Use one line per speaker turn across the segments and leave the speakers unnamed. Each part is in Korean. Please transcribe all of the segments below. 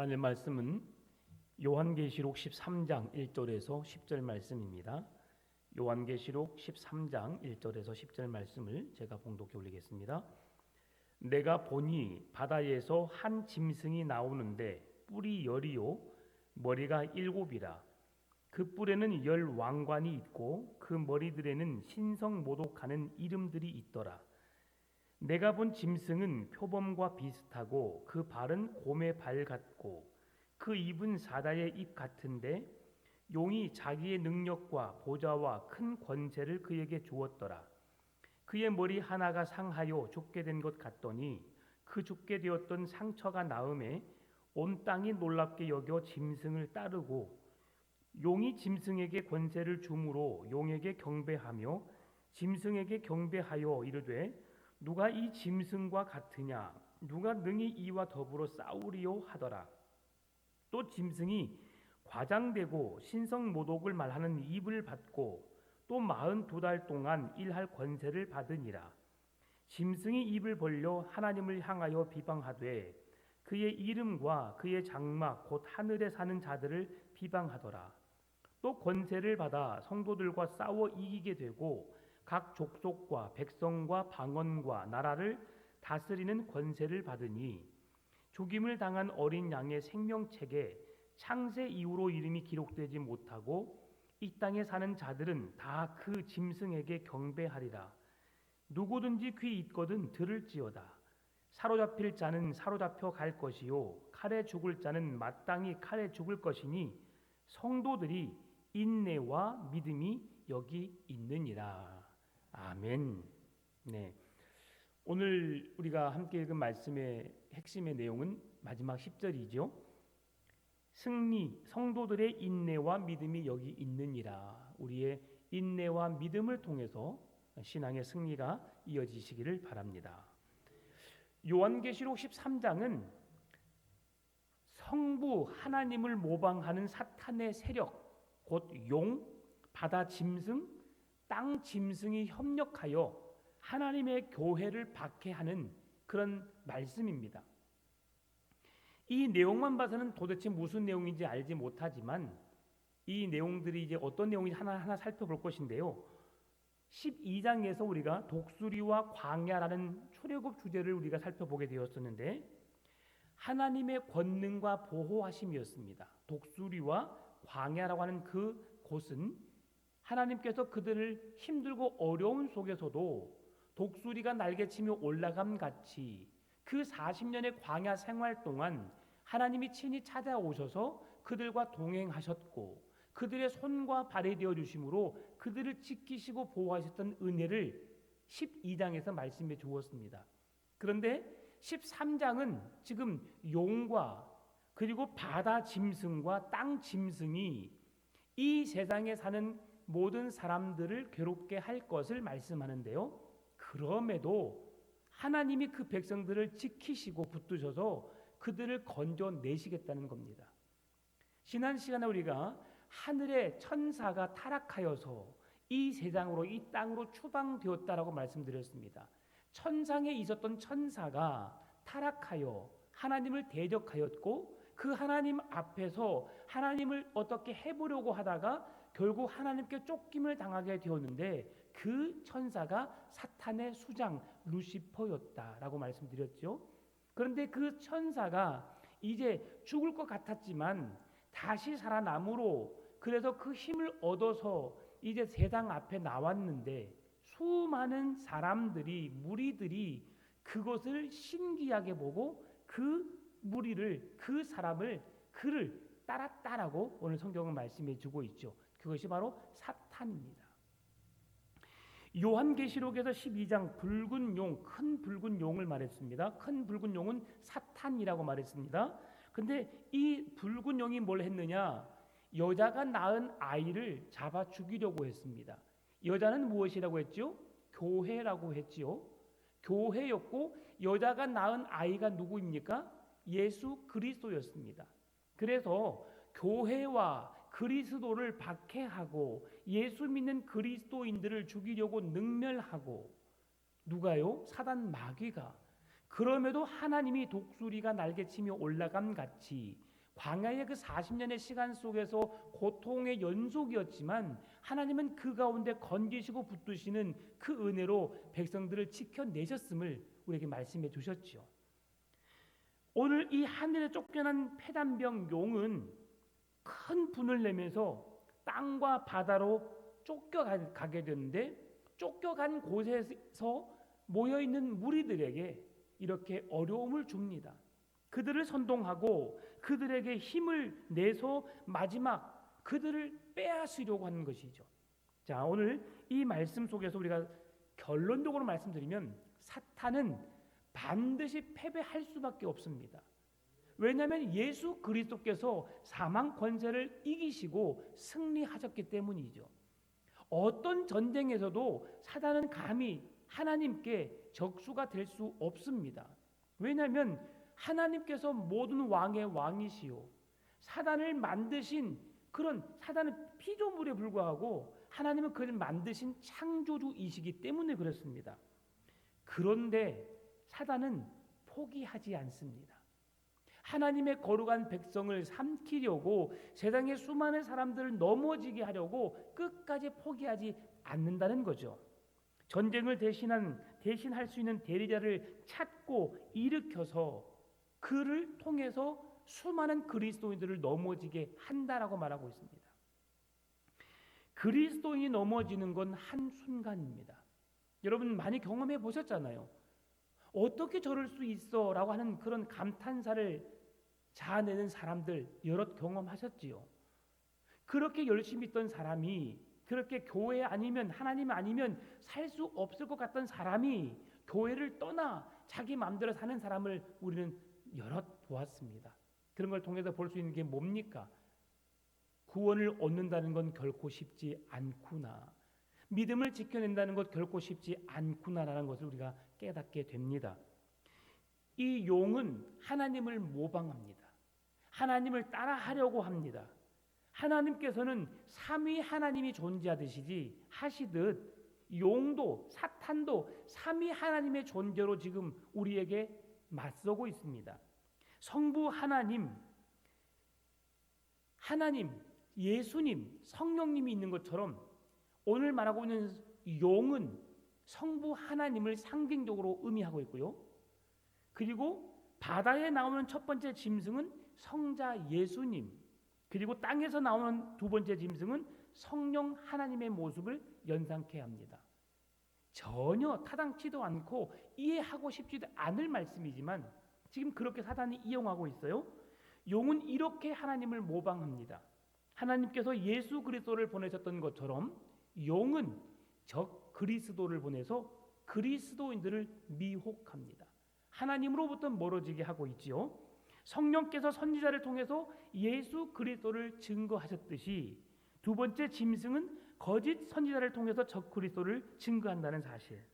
하나님의 말씀은 요한계시록 13장 1절에서 10절 말씀입니다. 요한계시록 13장 1절에서 10절 말씀을 제가 봉독해 올리겠습니다. 내가 보니 바다에서 한 짐승이 나오는데 뿔이 10이요 머리가 7이라. 그 뿔에는 10 왕관이 있고 그 머리들에는 신성모독하는 이름들이 있더라. 내가 본 짐승은 표범과 비슷하고 그 발은 곰의 발 같고 그 입은 사자의 입 같은데 용이 자기의 능력과 보좌와 큰 권세를 그에게 주었더라. 그의 머리 하나가 상하여 죽게 된 것 같더니 그 죽게 되었던 상처가 나음에 온 땅이 놀랍게 여겨 짐승을 따르고 용이 짐승에게 권세를 주므로 용에게 경배하며 짐승에게 경배하여 이르되 누가 이 짐승과 같으냐 누가 능히 이와 더불어 싸우리요 하더라. 또 짐승이 과장되고 신성모독을 말하는 입을 받고 또 42달 동안 일할 권세를 받으니라. 짐승이 입을 벌려 하나님을 향하여 비방하되 그의 이름과 그의 장막 곧 하늘에 사는 자들을 비방하더라. 또 권세를 받아 성도들과 싸워 이기게 되고 각 족속과 백성과 방언과 나라를 다스리는 권세를 받으니 죽임을 당한 어린 양의 생명책에 창세 이후로 이름이 기록되지 못하고 이 땅에 사는 자들은 다 그 짐승에게 경배하리라. 누구든지 귀 있거든 들을지어다. 사로잡힐 자는 사로잡혀 갈 것이요 칼에 죽을 자는 마땅히 칼에 죽을 것이니 성도들이 인내와 믿음이 여기 있느니라. 아멘. 네. 오늘 우리가 함께 읽은 말씀의 핵심의 내용은 마지막 10절이죠. 승리, 성도들의 인내와 믿음이 여기 있느니라. 우리의 인내와 믿음을 통해서 신앙의 승리가 이어지시기를 바랍니다. 요한계시록 13장은 성부 하나님을 모방하는 사탄의 세력, 곧 용, 바다 짐승, 땅 짐승이 협력하여 하나님의 교회를 박해하는 그런 말씀입니다. 이 내용만 봐서는 도대체 무슨 내용인지 알지 못하지만 이 내용들이 이제 어떤 내용인지 하나하나 살펴볼 것인데요. 12장에서 우리가 독수리와 광야라는 출애굽 주제를 우리가 살펴보게 되었었는데 하나님의 권능과 보호하심이었습니다. 독수리와 광야라고 하는 그 곳은 하나님께서 그들을 힘들고 어려운 속에서도 독수리가 날개치며 올라감 같이 그 40년의 광야 생활 동안 하나님이 친히 찾아오셔서 그들과 동행하셨고 그들의 손과 발이 되어 주심으로 그들을 지키시고 보호하셨던 은혜를 12장에서 말씀해 주었습니다. 그런데 13장은 지금 용과 그리고 바다 짐승과 땅 짐승이 이 세상에 사는 모든 사람들을 괴롭게 할 것을 말씀하는데요. 그럼에도 하나님이 그 백성들을 지키시고 붙드셔서 그들을 건져내시겠다는 겁니다. 지난 시간에 우리가 하늘의 천사가 타락하여서 이 세상으로 이 땅으로 추방되었다라고 말씀드렸습니다. 천상에 있었던 천사가 타락하여 하나님을 대적하였고 그 하나님 앞에서 하나님을 어떻게 해보려고 하다가 결국 하나님께 쫓김을 당하게 되었는데 그 천사가 사탄의 수장 루시퍼였다라고 말씀드렸죠. 그런데 그 천사가 이제 죽을 것 같았지만 다시 살아남으로 그래서 그 힘을 얻어서 이제 세상 앞에 나왔는데 수많은 사람들이 무리들이 그것을 신기하게 보고 그 무리를 그 사람을 그를 따랐다라고 오늘 성경은 말씀해 주고 있죠. 그것이 바로 사탄입니다. 요한계시록에서 12장 붉은 용, 큰 붉은 용을 말했습니다. 큰 붉은 용은 사탄이라고 말했습니다. 근데 이 붉은 용이 뭘 했느냐? 여자가 낳은 아이를 잡아 죽이려고 했습니다. 여자는 무엇이라고 했죠? 교회라고 했지요. 교회였고 여자가 낳은 아이가 누구입니까? 예수 그리스도였습니다. 그래서 교회와 그리스도를 박해하고 예수 믿는 그리스도인들을 죽이려고 능멸하고 누가요? 사단 마귀가. 그럼에도 하나님이 독수리가 날개치며 올라감 같이 광야의 그 40년의 시간 속에서 고통의 연속이었지만 하나님은 그 가운데 건지시고 붙드시는 그 은혜로 백성들을 지켜내셨음을 우리에게 말씀해 주셨지요. 오늘 이 하늘에 쫓겨난 패단병 용은 큰 분을 내면서 땅과 바다로 쫓겨가게 되는데, 쫓겨간 곳에서 모여있는 무리들에게 이렇게 어려움을 줍니다. 그들을 선동하고 그들에게 힘을 내서 마지막 그들을 빼앗으려고 하는 것이죠. 자, 오늘 이 말씀 속에서 우리가 결론적으로 말씀드리면 사탄은 반드시 패배할 수밖에 없습니다. 왜냐하면 예수 그리스도께서 사망 권세를 이기시고 승리하셨기 때문이죠. 어떤 전쟁에서도 사단은 감히 하나님께 적수가 될 수 없습니다. 왜냐하면 하나님께서 모든 왕의 왕이시요, 사단을 만드신 그런, 사단은 피조물에 불과하고 하나님은 그를 만드신 창조주이시기 때문에 그렇습니다. 그런데 사단은 포기하지 않습니다. 하나님의 거룩한 백성을 삼키려고 세상의 수많은 사람들을 넘어지게 하려고 끝까지 포기하지 않는다는 거죠. 전쟁을 대신할 수 있는 대리자를 찾고 일으켜서 그를 통해서 수많은 그리스도인들을 넘어지게 한다라고 말하고 있습니다. 그리스도인이 넘어지는 건 한순간입니다. 여러분 많이 경험해 보셨잖아요. 어떻게 저럴 수 있어? 라고 하는 그런 감탄사를 자아내는 사람들 여럿 경험하셨지요. 그렇게 열심히 있던 사람이, 그렇게 교회 아니면 하나님 아니면 살 수 없을 것 같던 사람이 교회를 떠나 자기 마음대로 사는 사람을 우리는 여럿 보았습니다. 그런 걸 통해서 볼 수 있는 게 뭡니까? 구원을 얻는다는 건 결코 쉽지 않구나. 믿음을 지켜낸다는 것 결코 쉽지 않구나라는 것을 우리가 깨닫게 됩니다. 이 용은 하나님을 모방합니다. 하나님을 따라하려고 합니다. 하나님께서는 삼위 하나님이 존재하듯이 하시듯 용도, 사탄도 삼위 하나님의 존재로 지금 우리에게 맞서고 있습니다. 성부 하나님, 예수님, 성령님이 있는 것처럼 오늘 말하고 있는 용은 성부 하나님을 상징적으로 의미하고 있고요. 그리고 바다에 나오는 첫 번째 짐승은 성자 예수님, 그리고 땅에서 나오는 두 번째 짐승은 성령 하나님의 모습을 연상케 합니다. 전혀 타당치도 않고 이해하고 싶지도 않을 말씀이지만 지금 그렇게 사단이 이용하고 있어요. 용은 이렇게 하나님을 모방합니다. 하나님께서 예수 그리스도를 보내셨던 것처럼 용은 적 그리스도를 보내서 그리스도인들을 미혹합니다. 하나님으로부터 멀어지게 하고 있지요. 성령께서 선지자를 통해서 예수 그리스도를 증거하셨듯이 두 번째 짐승은 거짓 선지자를 통해서 적 그리스도를 증거한다는 사실.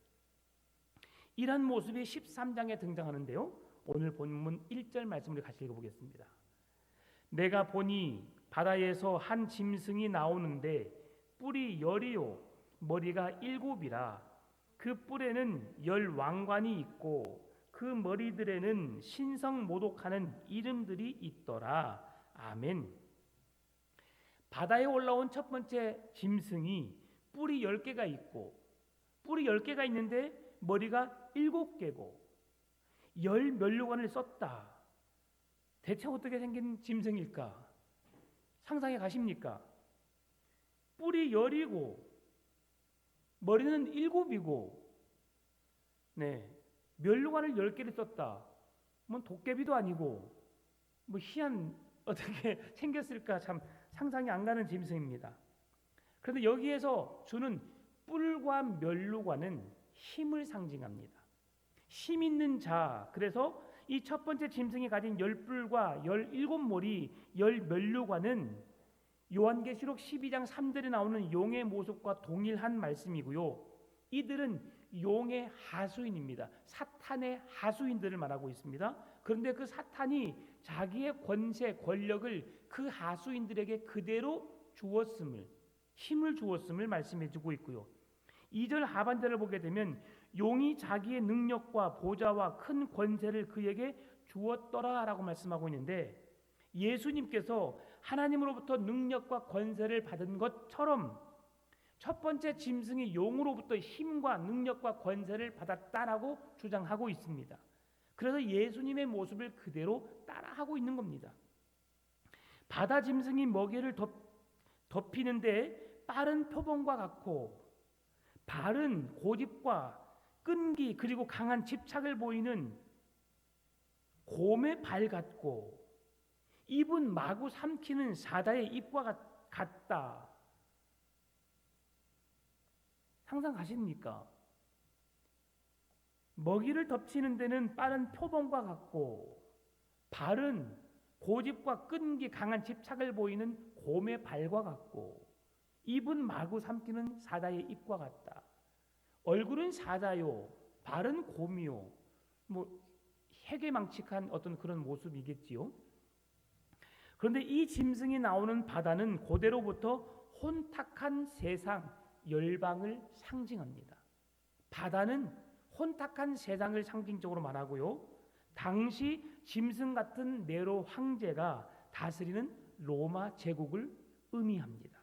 이러한 모습이 13장에 등장하는데요. 오늘 본문 1절 말씀을 같이 읽어보겠습니다. 내가 보니 바다에서 한 짐승이 나오는데 뿔이 10이요 머리가 7이라. 그 뿔에는 10 왕관이 있고 그 머리들에는 신성모독하는 이름들이 있더라. 아멘. 바다에 올라온 첫 번째 짐승이 뿔이 10개가 있고, 뿔이 10개가 있는데 머리가 7개고 10 면류관을 썼다. 대체 어떻게 생긴 짐승일까? 상상해 가십니까? 뿔이 10이고 머리는 7이고 면류관을 10개를 썼다. 뭐 도깨비도 아니고 뭐 희한 어떻게 생겼을까 참 상상이 안 가는 짐승입니다. 그런데 여기에서 주는 뿔과 면류관은 힘을 상징합니다. 힘 있는 자. 그래서 이 첫 번째 짐승이 가진 10뿔과 17머리 10면류관은 요한계시록 12장 3절에 나오는 용의 모습과 동일한 말씀이고요. 이들은 용의 하수인입니다. 사탄의 하수인들을 말하고 있습니다. 그런데 그 사탄이 자기의 권세, 권력을 그 하수인들에게 그대로 주었음을, 힘을 주었음을 말씀해주고 있고요. 2절 하반절을 보게 되면 용이 자기의 능력과 보좌와 큰 권세를 그에게 주었더라라고 말씀하고 있는데 예수님께서 하나님으로부터 능력과 권세를 받은 것처럼 첫 번째 짐승이 용으로부터 힘과 능력과 권세를 받았다라고 주장하고 있습니다. 그래서 예수님의 모습을 그대로 따라하고 있는 겁니다. 바다 짐승이 먹이를 덮이는데 빠른 표범과 같고, 발은 고집과 끈기 그리고 강한 집착을 보이는 곰의 발 같고, 입은 마구 삼키는 사자의 입과 같다. 상상하십니까? 먹이를 덮치는 데는 빠른 표범과 같고, 발은 고집과 끈기 강한 집착을 보이는 곰의 발과 같고, 입은 마구 삼키는 사자의 입과 같다. 얼굴은 사자요, 발은 곰이요. 해괴망측한 어떤 그런 모습이겠지요. 그런데 이 짐승이 나오는 바다는 고대로부터 혼탁한 세상, 열방을 상징합니다. 바다는 혼탁한 세상을 상징적으로 말하고요, 당시 짐승 같은 네로 황제가 다스리는 로마 제국을 의미합니다.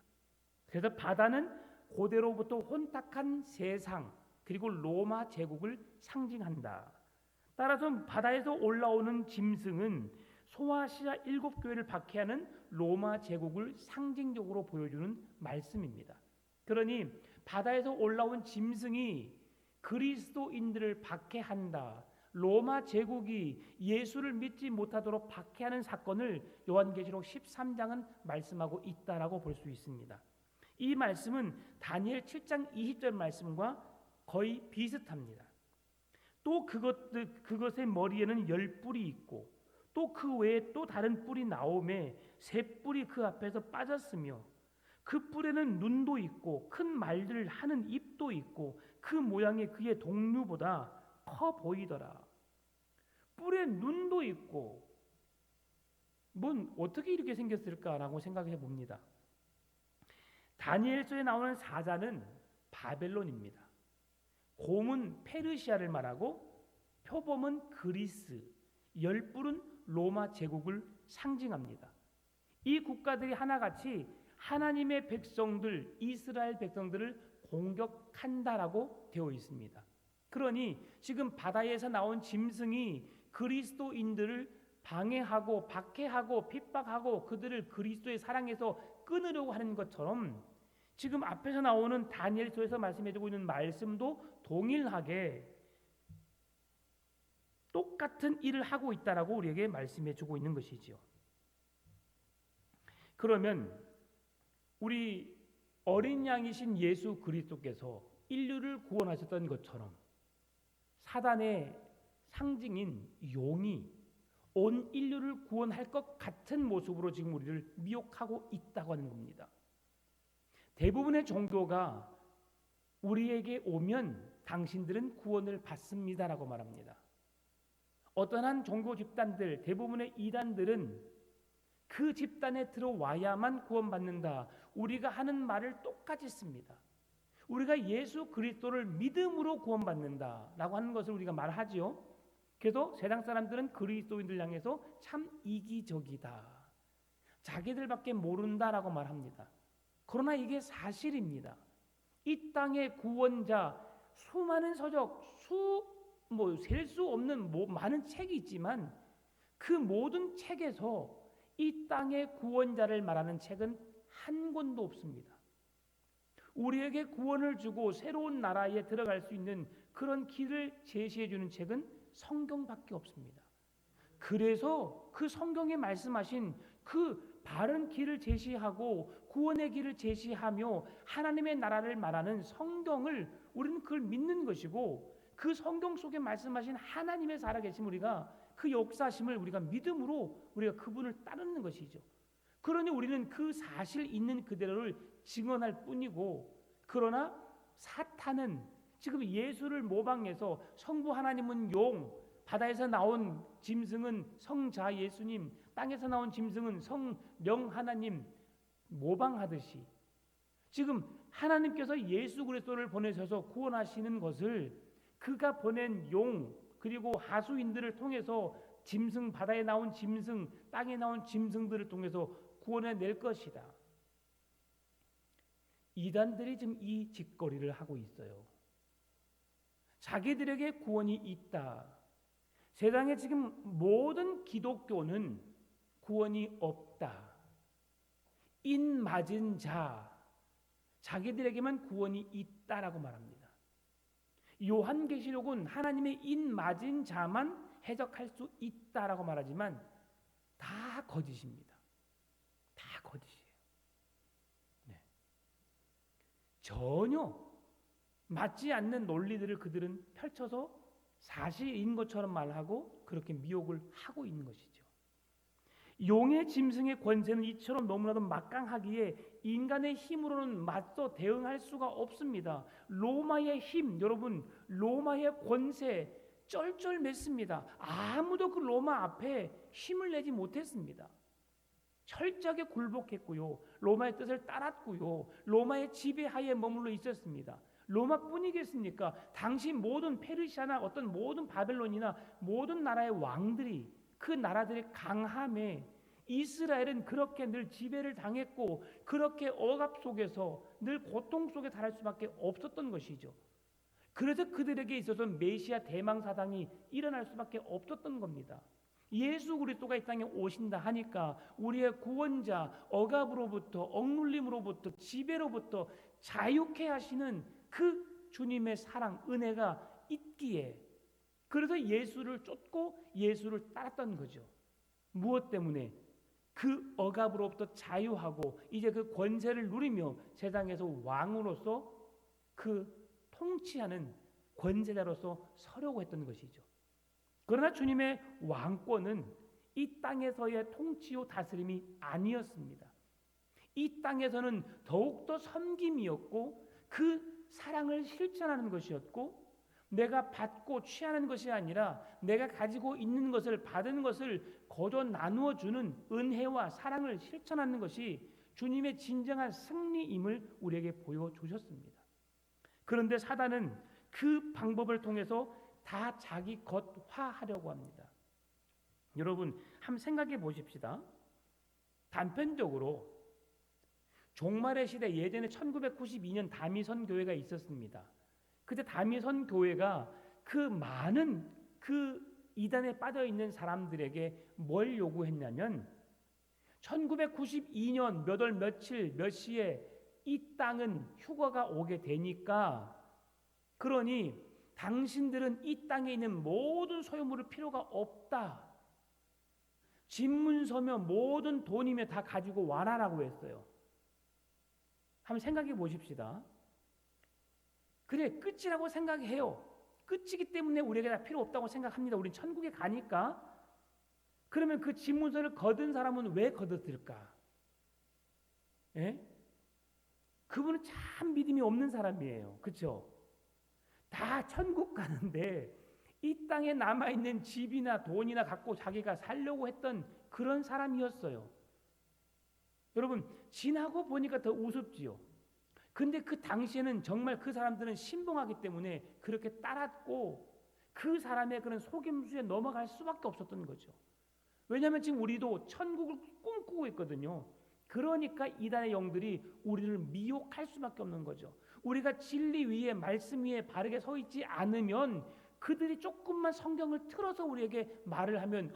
그래서 바다는 고대로부터 혼탁한 세상 그리고 로마 제국을 상징한다. 따라서 바다에서 올라오는 짐승은 소아시아 7교회를 박해하는 로마 제국을 상징적으로 보여주는 말씀입니다. 그러니 바다에서 올라온 짐승이 그리스도인들을 박해한다, 로마 제국이 예수를 믿지 못하도록 박해하는 사건을 요한계시록 13장은 말씀하고 있다라고 볼 수 있습니다. 이 말씀은 다니엘 7장 20절 말씀과 거의 비슷합니다. 또 그것의 머리에는 10뿔이 있고, 또 그 외에 또 다른 뿔이 나오매 새 뿔이 그 앞에서 빠졌으며, 그 뿔에는 눈도 있고 큰 말들을 하는 입도 있고 그 모양이 그의 동류보다 커 보이더라. 뿔에 눈도 있고, 어떻게 이렇게 생겼을까라고 생각해 봅니다. 다니엘서에 나오는 사자는 바벨론입니다. 곰은 페르시아를 말하고, 표범은 그리스, 열뿔은 로마 제국을 상징합니다. 이 국가들이 하나같이 하나님의 백성들, 이스라엘 백성들을 공격한다라고 되어 있습니다. 그러니 지금 바다에서 나온 짐승이 그리스도인들을 방해하고 박해하고 핍박하고 그들을 그리스도의 사랑에서 끊으려고 하는 것처럼, 지금 앞에서 나오는 다니엘서에서 말씀해주고 있는 말씀도 동일하게 똑같은 일을 하고 있다라고 우리에게 말씀해주고 있는 것이지요. 그러면 우리 어린 양이신 예수 그리스도께서 인류를 구원하셨던 것처럼 사단의 상징인 용이 온 인류를 구원할 것 같은 모습으로 지금 우리를 미혹하고 있다고 하는 겁니다. 대부분의 종교가 우리에게 오면 당신들은 구원을 받습니다라고 말합니다. 어떠한 종교 집단들, 대부분의 이단들은 그 집단에 들어와야만 구원받는다, 우리가 하는 말을 똑같이 씁니다. 우리가 예수 그리스도를 믿음으로 구원받는다라고 하는 것을 우리가 말하지요. 그래서 세상 사람들은 그리스도인들 향해서 참 이기적이다, 자기들밖에 모른다라고 말합니다. 그러나 이게 사실입니다. 이 땅의 구원자, 수많은 서적, 셀 수 없는 많은 책이 있지만 그 모든 책에서 이 땅의 구원자를 말하는 책은 한 권도 없습니다. 우리에게 구원을 주고 새로운 나라에 들어갈 수 있는 그런 길을 제시해 주는 책은 성경밖에 없습니다. 그래서 그 성경에 말씀하신 그 바른 길을 제시하고 구원의 길을 제시하며 하나님의 나라를 말하는 성경을 우리는 그걸 믿는 것이고, 그 성경 속에 말씀하신 하나님의 살아계심, 우리가 그 역사심을 우리가 믿음으로 우리가 그분을 따르는 것이죠. 그러니 우리는 그 사실 있는 그대로를 증언할 뿐이고, 그러나 사탄은 지금 예수를 모방해서 성부 하나님은 용, 바다에서 나온 짐승은 성자 예수님, 땅에서 나온 짐승은 성령 하나님 모방하듯이 지금 하나님께서 예수 그리스도를 보내셔서 구원하시는 것을 그가 보낸 용 그리고 하수인들을 통해서 짐승, 바다에 나온 짐승, 땅에 나온 짐승들을 통해서 구원해낼 것이다. 이단들이 지금 이 짓거리를 하고 있어요. 자기들에게 구원이 있다. 세상에 지금 모든 기독교는 구원이 없다. 인 맞은 자, 자기들에게만 구원이 있다라고 말합니다. 요한계시록은 하나님의 인 맞은 자만 해석할 수 있다라고 말하지만 다 거짓입니다. 다 거짓이에요. 네. 전혀 맞지 않는 논리들을 그들은 펼쳐서 사실인 것처럼 말하고 그렇게 미혹을 하고 있는 것이죠. 용의 짐승의 권세는 이처럼 너무나도 막강하기에 인간의 힘으로는 맞서 대응할 수가 없습니다. 로마의 힘, 여러분, 로마의 권세 쩔쩔맸습니다. 아무도 그 로마 앞에 힘을 내지 못했습니다. 철저하게 굴복했고요. 로마의 뜻을 따랐고요. 로마의 지배하에 머물러 있었습니다. 로마뿐이겠습니까? 당시 모든 페르시아나 어떤 모든 바벨론이나 모든 나라의 왕들이 그 나라들의 강함에 이스라엘은 그렇게 늘 지배를 당했고 그렇게 억압 속에서 늘 고통 속에 달할 수밖에 없었던 것이죠. 그래서 그들에게 있어서 메시아 대망사당이 일어날 수밖에 없었던 겁니다. 예수 그리스도가 이 땅에 오신다 하니까 우리의 구원자, 억압으로부터 억눌림으로부터 지배로부터 자유케 하시는 그 주님의 사랑, 은혜가 있기에 그래서 예수를 쫓고 예수를 따랐던 거죠. 무엇 때문에? 그 억압으로부터 자유하고 이제 그 권세를 누리며 세상에서 왕으로서 그 통치하는 권세자로서 서려고 했던 것이죠. 그러나 주님의 왕권은 이 땅에서의 통치요 다스림이 아니었습니다. 이 땅에서는 더욱더 섬김이었고 그 사랑을 실천하는 것이었고 내가 받고 취하는 것이 아니라 내가 가지고 있는 것을 받은 것을 거저 나누어 주는 은혜와 사랑을 실천하는 것이 주님의 진정한 승리임을 우리에게 보여주셨습니다. 그런데 사단은 그 방법을 통해서 다 자기 것화하려고 합니다. 여러분 한번 생각해 보십시다. 단편적으로 종말의 시대 예전에 1992년 다미선 교회가 있었습니다. 그때 다미선 교회가 그 많은 그 이단에 빠져 있는 사람들에게 뭘 요구했냐면 1992년 몇 월 며칠 몇 시에 이 땅은 휴거가 오게 되니까 그러니 당신들은 이 땅에 있는 모든 소유물을 필요가 없다. 집문서며 모든 돈이며 다 가지고 와라라고 했어요. 한번 생각해 보십시다. 그래 끝이라고 생각해요. 끝이기 때문에 우리에게 다 필요 없다고 생각합니다. 우린 천국에 가니까. 그러면 그 집문서를 거둔 사람은 왜 거뒀을까? 예? 그분은 참 믿음이 없는 사람이에요. 그렇죠? 다 천국 가는데 이 땅에 남아있는 집이나 돈이나 갖고 자기가 살려고 했던 그런 사람이었어요. 여러분 지나고 보니까 더 우습지요. 근데 그 당시에는 정말 그 사람들은 신봉하기 때문에 그렇게 따랐고 그 사람의 그런 속임수에 넘어갈 수밖에 없었던 거죠. 왜냐하면 지금 우리도 천국을 꿈꾸고 있거든요. 그러니까 이단의 영들이 우리를 미혹할 수밖에 없는 거죠. 우리가 진리 위에 말씀 위에 바르게 서 있지 않으면 그들이 조금만 성경을 틀어서 우리에게 말을 하면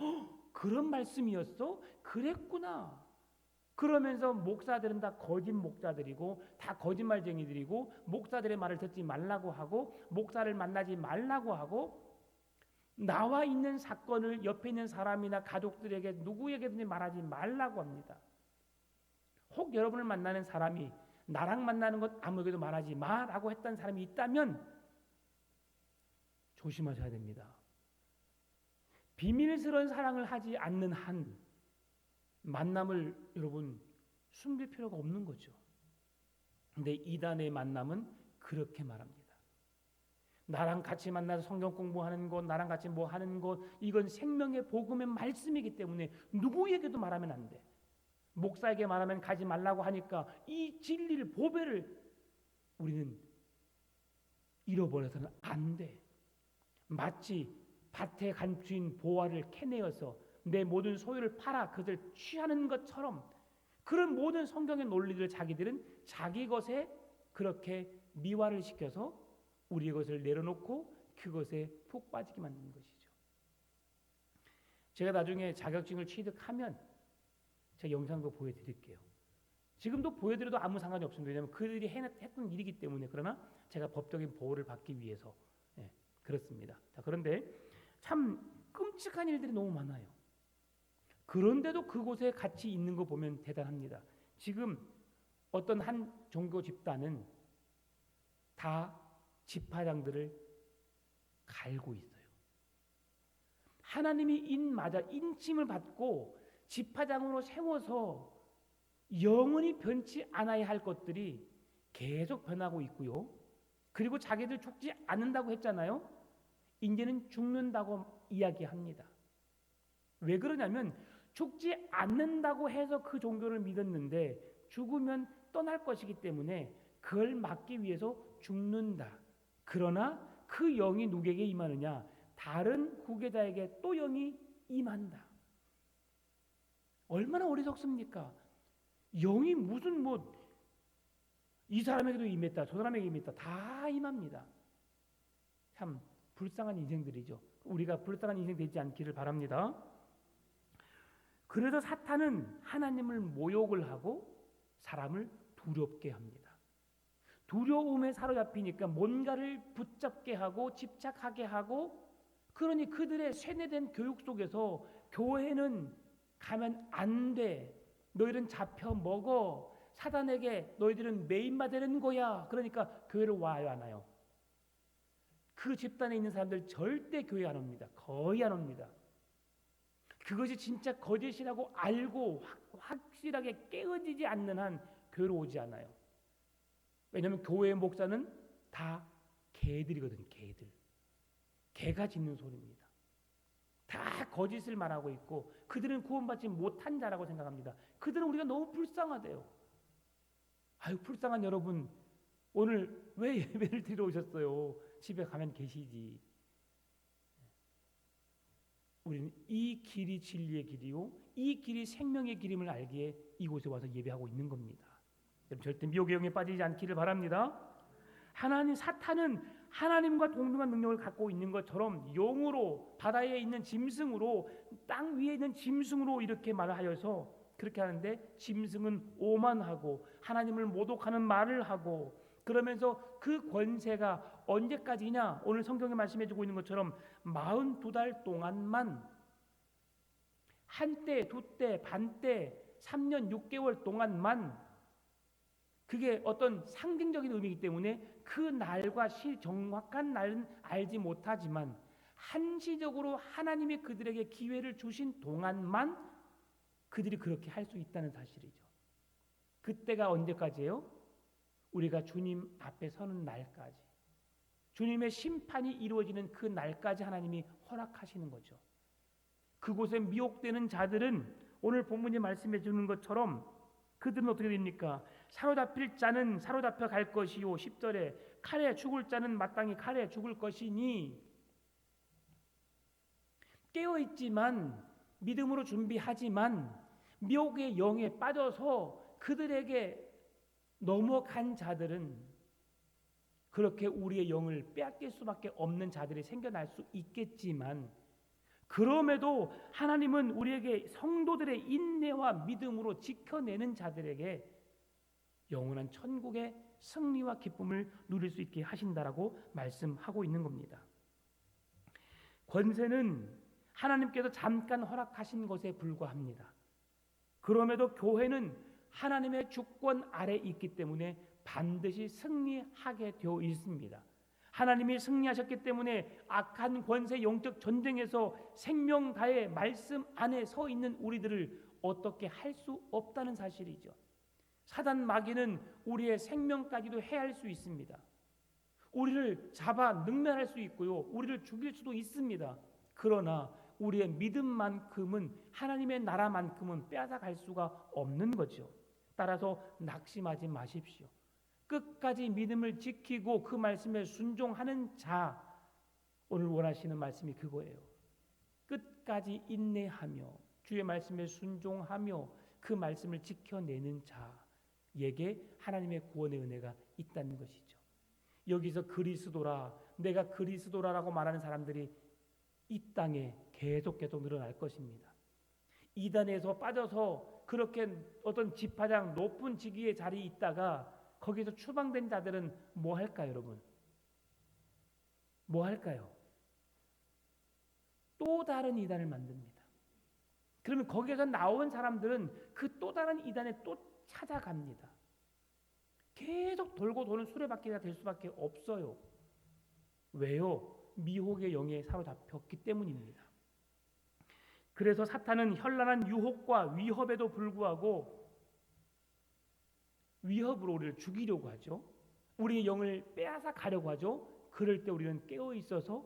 그런 말씀이었어? 그랬구나. 그러면서 목사들은 다 거짓 목사들이고 다 거짓말쟁이들이고 목사들의 말을 듣지 말라고 하고 목사를 만나지 말라고 하고 나와 있는 사건을 옆에 있는 사람이나 가족들에게 누구에게든지 말하지 말라고 합니다. 혹 여러분을 만나는 사람이 나랑 만나는 것 아무에게도 말하지 마라고 했던 사람이 있다면 조심하셔야 됩니다. 비밀스러운 사랑을 하지 않는 한 만남을 여러분 숨길 필요가 없는 거죠. 근데 이단의 만남은 그렇게 말합니다. 나랑 같이 만나서 성경 공부하는 것, 나랑 같이 뭐 하는 것, 이건 생명의 복음의 말씀이기 때문에 누구에게도 말하면 안 돼. 목사에게 말하면 가지 말라고 하니까 이 진리를 보배를 우리는 잃어버려서는 안 돼. 마치 밭에 간주인 보화를 캐내어서 내 모든 소유를 팔아 그것을 취하는 것처럼 그런 모든 성경의 논리들을 자기들은 자기 것에 그렇게 미화를 시켜서 우리의 것을 내려놓고 그것에 푹 빠지게 만드는 것이죠. 제가 나중에 자격증을 취득하면 제가 영상도 보여드릴게요. 지금도 보여드려도 아무 상관이 없습니다. 왜냐하면 그들이 했던 일이기 때문에. 그러나 제가 법적인 보호를 받기 위해서 그렇습니다. 자, 그런데 참 끔찍한 일들이 너무 많아요. 그런데도 그곳에 같이 있는 거 보면 대단합니다. 지금 어떤 한 종교 집단은 다 집화장들을 갈고 있어요. 하나님이 인침을 받고 집화장으로 세워서 영원히 변치 않아야 할 것들이 계속 변하고 있고요. 그리고 자기들 죽지 않는다고 했잖아요. 이제는 죽는다고 이야기합니다. 왜 그러냐면 죽지 않는다고 해서 그 종교를 믿었는데 죽으면 떠날 것이기 때문에 그걸 막기 위해서 죽는다. 그러나 그 영이 누구에게 임하느냐? 다른 후계자에게 또 영이 임한다. 얼마나 어리석습니까? 영이 무슨 이 사람에게도 임했다, 저 사람에게 임했다, 다 임합니다. 참 불쌍한 인생들이죠. 우리가 불쌍한 인생 되지 않기를 바랍니다. 그래서 사탄은 하나님을 모욕을 하고 사람을 두렵게 합니다. 두려움에 사로잡히니까 뭔가를 붙잡게 하고 집착하게 하고, 그러니 그들의 세뇌된 교육 속에서 교회는 가면 안 돼, 너희들은 잡혀 먹어, 사단에게 너희들은 매인마 되는 거야. 그러니까 교회를 와요, 안 와요? 그 집단에 있는 사람들 절대 교회 안 옵니다. 거의 안 옵니다. 그것이 진짜 거짓이라고 알고 확실하게 깨어지지 않는 한 교회로 오지 않아요. 왜냐하면 교회의 목사는 다 개들이거든요. 개들. 개가 짖는 소리입니다. 다 거짓을 말하고 있고 그들은 구원받지 못한 자라고 생각합니다. 그들은 우리가 너무 불쌍하대요. 아유, 불쌍한 여러분, 오늘 왜 예배를 드리러 오셨어요? 집에 가면 계시지. 우리는 이 길이 진리의 길이요, 이 길이 생명의 길임을 알기에 이곳에 와서 예배하고 있는 겁니다. 절대 미혹의 영에 빠지지 않기를 바랍니다. 사탄은 하나님과 동등한 능력을 갖고 있는 것처럼 용으로, 바다에 있는 짐승으로, 땅 위에 있는 짐승으로 이렇게 말하여서 그렇게 하는데, 짐승은 오만하고 하나님을 모독하는 말을 하고, 그러면서 그 권세가 언제까지냐? 오늘 성경에 말씀해주고 있는 것처럼 42달 동안만, 한때, 두때, 반때, 3년 6개월 동안만, 그게 어떤 상징적인 의미이기 때문에 그 날과 정확한 날은 알지 못하지만 한시적으로 하나님이 그들에게 기회를 주신 동안만 그들이 그렇게 할 수 있다는 사실이죠. 그때가 언제까지예요? 우리가 주님 앞에 서는 날까지, 주님의 심판이 이루어지는 그 날까지 하나님이 허락하시는 거죠. 그곳에 미혹되는 자들은 오늘 본문이 말씀해 주는 것처럼 그들은 어떻게 됩니까? 사로잡힐 자는 사로잡혀 갈 것이요, 10절에 칼에 죽을 자는 마땅히 칼에 죽을 것이니, 깨어있지만 믿음으로 준비하지만 미혹의 영에 빠져서 그들에게 넘어간 자들은 그렇게 우리의 영을 빼앗길 수밖에 없는 자들이 생겨날 수 있겠지만, 그럼에도 하나님은 우리에게 성도들의 인내와 믿음으로 지켜내는 자들에게 영원한 천국의 승리와 기쁨을 누릴 수 있게 하신다라고 말씀하고 있는 겁니다. 권세는 하나님께서 잠깐 허락하신 것에 불과합니다. 그럼에도 교회는 하나님의 주권 아래 있기 때문에 반드시 승리하게 되어 있습니다. 하나님이 승리하셨기 때문에 악한 권세 영적 전쟁에서 생명 다해 말씀 안에 서 있는 우리들을 어떻게 할 수 없다는 사실이죠. 사단 마귀는 우리의 생명까지도 해할 수 있습니다. 우리를 잡아 능멸할 수 있고요, 우리를 죽일 수도 있습니다. 그러나 우리의 믿음만큼은, 하나님의 나라만큼은 빼앗아갈 수가 없는 거죠. 따라서 낙심하지 마십시오. 끝까지 믿음을 지키고 그 말씀에 순종하는 자, 오늘 원하시는 말씀이 그거예요. 끝까지 인내하며 주의 말씀에 순종하며 그 말씀을 지켜내는 자에게 하나님의 구원의 은혜가 있다는 것이죠. 여기서 그리스도라, 내가 그리스도라라고 말하는 사람들이 이 땅에 계속 늘어날 것입니다. 이단에서 빠져서 그렇게 어떤 지파장 높은 직위의 자리에 있다가 거기서 추방된 자들은 뭐 할까요, 여러분? 뭐 할까요? 또 다른 이단을 만듭니다. 그러면 거기에서 나온 사람들은 그 또 다른 이단에 또 찾아갑니다. 계속 돌고 도는 수레바퀴가 될 수밖에 없어요. 왜요? 미혹의 영에 사로잡혔기 때문입니다. 그래서 사탄은 현란한 유혹과 위협에도 불구하고 위협으로 우리를 죽이려고 하죠. 우리의 영을 빼앗아 가려고 하죠. 그럴 때 우리는 깨어 있어서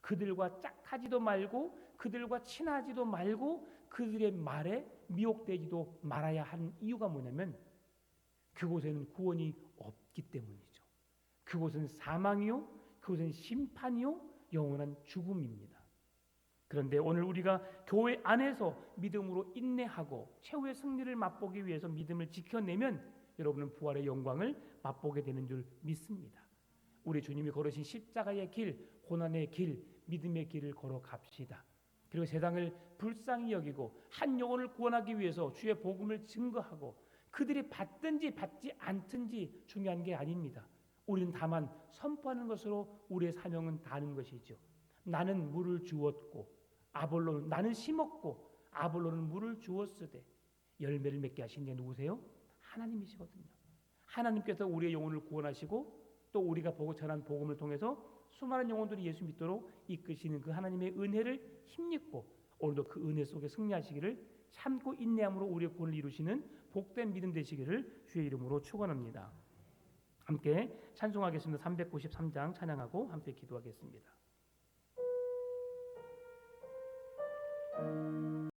그들과 짝하지도 말고 그들과 친하지도 말고 그들의 말에 미혹되지도 말아야 하는 이유가 뭐냐면 그곳에는 구원이 없기 때문이죠. 그곳은 사망이요, 그곳은 심판이요, 영원한 죽음입니다. 그런데 오늘 우리가 교회 안에서 믿음으로 인내하고 최후의 승리를 맛보기 위해서 믿음을 지켜내면 여러분은 부활의 영광을 맛보게 되는 줄 믿습니다. 우리 주님이 걸으신 십자가의 길, 고난의 길, 믿음의 길을 걸어갑시다. 그리고 세상을 불쌍히 여기고 한 영혼을 구원하기 위해서 주의 복음을 증거하고 그들이 받든지 받지 않든지 중요한 게 아닙니다. 우리는 다만 선포하는 것으로 우리의 사명은 다하는 것이죠. 나는 물을 주었고 아볼로는, 나는 심었고 아볼로는 물을 주었으되 열매를 맺게 하신 게 누구세요? 하나님이시거든요. 하나님께서 우리의 영혼을 구원하시고 또 우리가 보고 전한 복음을 통해서 수많은 영혼들이 예수 믿도록 이끄시는 그 하나님의 은혜를 힘입고 오늘도 그 은혜 속에 승리하시기를, 참고 인내함으로 우리의 구원을 이루시는 복된 믿음 되시기를 주의 이름으로 축원합니다. 함께 찬송하겠습니다. 393장 찬양하고 함께 기도하겠습니다.